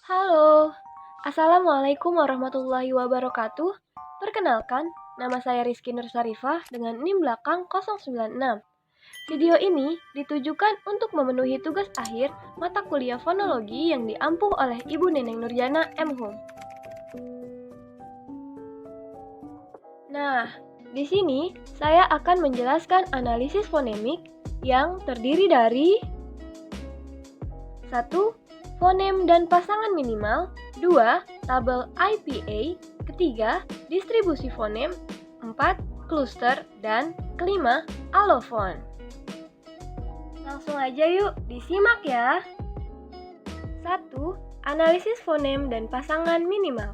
Halo, Assalamualaikum warahmatullahi wabarakatuh. Perkenalkan, nama saya Rizky Nursarifah dengan NIM belakang 096. Video ini ditujukan untuk memenuhi tugas akhir mata kuliah fonologi yang diampuh oleh Ibu Neneng Nurjana M.Hum. Nah, di sini saya akan menjelaskan analisis fonemik yang terdiri dari 1. Fonem dan pasangan minimal. 2. Tabel IPA. Ketiga, distribusi fonem. 4. Kluster. Dan kelima, alofon. Langsung aja yuk, disimak ya. 1. Analisis fonem dan pasangan minimal.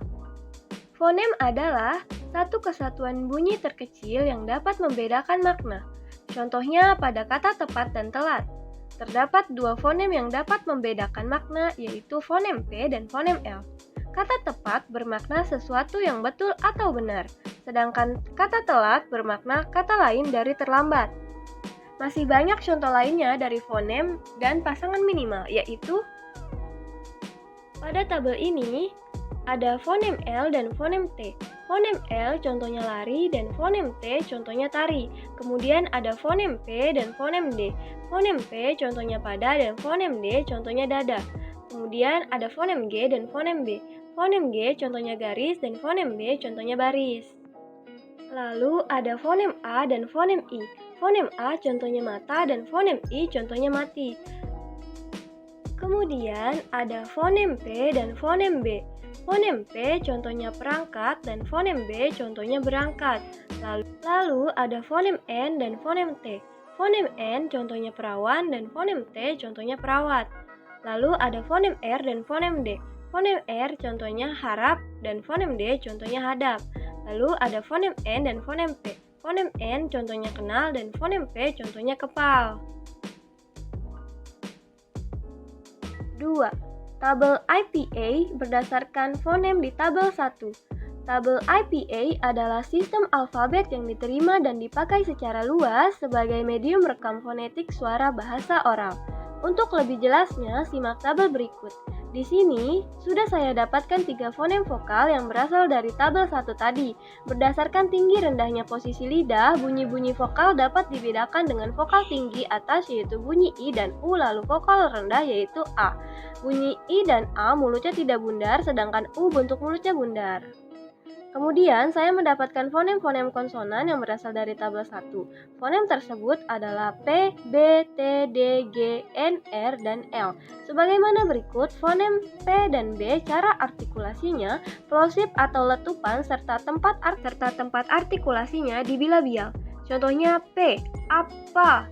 Fonem adalah satu kesatuan bunyi terkecil yang dapat membedakan makna. Contohnya pada kata tepat dan telat. Terdapat dua fonem yang dapat membedakan makna, yaitu fonem P dan fonem L. Kata tepat bermakna sesuatu yang betul atau benar, sedangkan kata telat bermakna kata lain dari terlambat. Masih banyak contoh lainnya dari fonem dan pasangan minimal, yaitu pada tabel ini ada fonem L dan fonem T. Fonem L contohnya lari dan fonem T contohnya tari. Kemudian ada fonem P dan fonem D. Fonem P contohnya pada dan fonem D contohnya dada. Kemudian ada fonem G dan fonem B. Fonem G contohnya garis dan fonem B contohnya baris. Lalu ada fonem A dan fonem I. Fonem A contohnya mata dan fonem I contohnya mati. Kemudian ada fonem P dan fonem B. Fonem P contohnya perangkat dan fonem B contohnya berangkat. Lalu ada fonem N dan fonem T. Fonem N contohnya perawan dan fonem T contohnya perawat. Lalu ada fonem R dan fonem D. Fonem R contohnya harap dan fonem D contohnya hadap. Lalu ada fonem N dan fonem P. Fonem N contohnya kenal dan fonem P contohnya kepal. 2. Tabel IPA berdasarkan fonem di tabel 1. Tabel IPA adalah sistem alfabet yang diterima dan dipakai secara luas sebagai medium rekam fonetik suara bahasa oral. Untuk lebih jelasnya, simak tabel berikut. Di sini, sudah saya dapatkan 3 fonem vokal yang berasal dari tabel 1 tadi. Berdasarkan tinggi rendahnya posisi lidah, bunyi-bunyi vokal dapat dibedakan dengan vokal tinggi atas yaitu bunyi I dan U, lalu vokal rendah yaitu A. Bunyi I dan A mulutnya tidak bundar, sedangkan U bentuk mulutnya bundar. Kemudian, saya mendapatkan fonem-fonem konsonan yang berasal dari tabel 1. Fonem tersebut adalah P, B, T, D, G, N, R, dan L. Sebagaimana berikut, fonem P dan B, cara artikulasinya, plosif atau letupan, serta tempat artikulasinya dibilabial. Contohnya P, apa,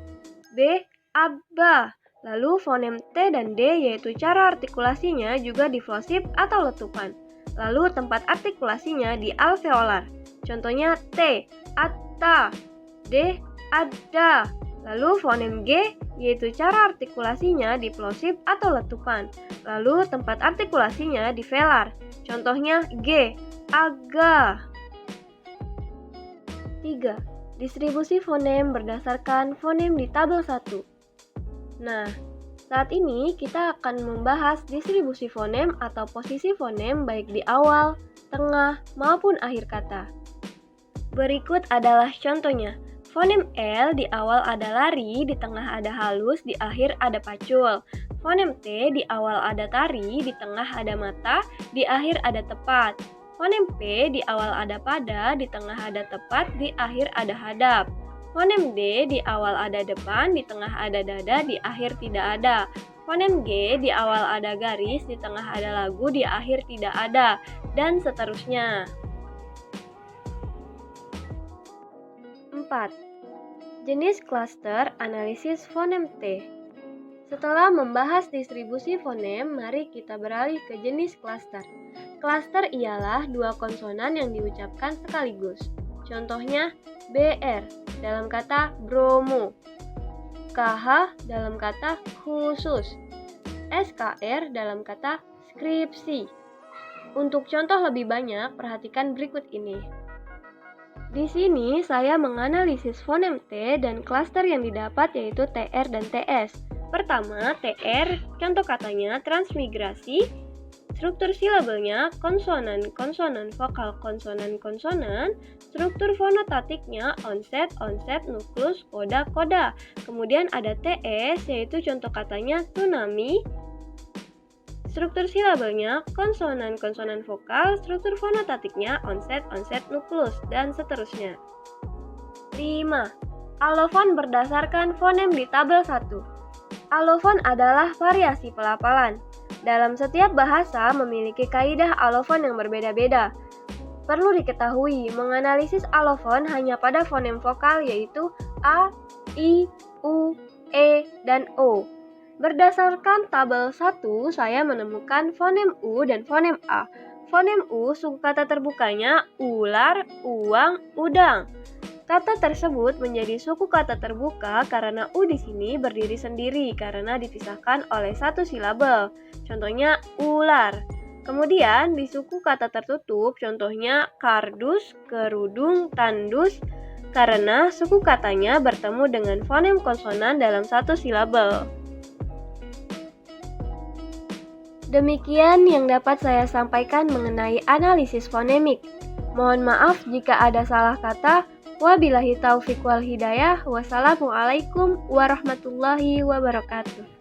B, abba. Lalu fonem T dan D yaitu cara artikulasinya juga di plosif atau letupan. Lalu tempat artikulasinya di alveolar. Contohnya T, atta, D, ada. Lalu fonem G yaitu cara artikulasinya di plosif atau letupan. Lalu tempat artikulasinya di velar. Contohnya G, aga. 3. Distribusi fonem berdasarkan fonem di tabel 1. Nah, saat ini kita akan membahas distribusi fonem atau posisi fonem baik di awal, tengah, maupun akhir kata. Berikut adalah contohnya. Fonem L di awal ada lari, di tengah ada halus, di akhir ada pacul. Fonem T di awal ada tari, di tengah ada mata, di akhir ada tepat. Fonem P di awal ada pada, di tengah ada tepat, di akhir ada hadap. Fonem D di awal ada depan, di tengah ada dada, di akhir tidak ada. Fonem G di awal ada garis, di tengah ada lagu, di akhir tidak ada, dan seterusnya. 4. Jenis klaster analisis fonem T. Setelah membahas distribusi fonem, mari kita beralih ke jenis klaster. Klaster ialah dua konsonan yang diucapkan sekaligus. Contohnya BR dalam kata Bromo, KH dalam kata khusus, SKR dalam kata skripsi. Untuk contoh lebih banyak, perhatikan berikut ini. Di sini saya menganalisis fonem T dan klaster yang didapat yaitu TR dan TS. Pertama, TR, contoh katanya transmigrasi, Struktur silabelnya konsonan, konsonan, vokal, konsonan, konsonan. Struktur fonotatiknya onset, onset, nuklus, koda, koda. Kemudian ada TS, yaitu contoh katanya tsunami. Struktur silabelnya konsonan, konsonan vokal. Struktur fonotatiknya onset, onset, nuklus, dan seterusnya. 5. Alofon berdasarkan fonem di tabel 1. Alofon adalah variasi pelafalan. Dalam setiap bahasa memiliki kaidah alofon yang berbeda-beda. Perlu diketahui, menganalisis alofon hanya pada fonem vokal yaitu A, I, U, E, dan O. Berdasarkan tabel 1, saya menemukan fonem U dan fonem A. Fonem U suku kata terbukanya ular, uang, udang. Kata tersebut menjadi suku kata terbuka karena U di sini berdiri sendiri karena dipisahkan oleh satu silabel. Contohnya ular. Kemudian di suku kata tertutup contohnya kardus, kerudung, tandus karena suku katanya bertemu dengan fonem konsonan dalam satu silabel. Demikian yang dapat saya sampaikan mengenai analisis fonemik. Mohon maaf jika ada salah kata. Wabillahi taufiq wal hidayah. Wassalamualaikum warahmatullahi wabarakatuh.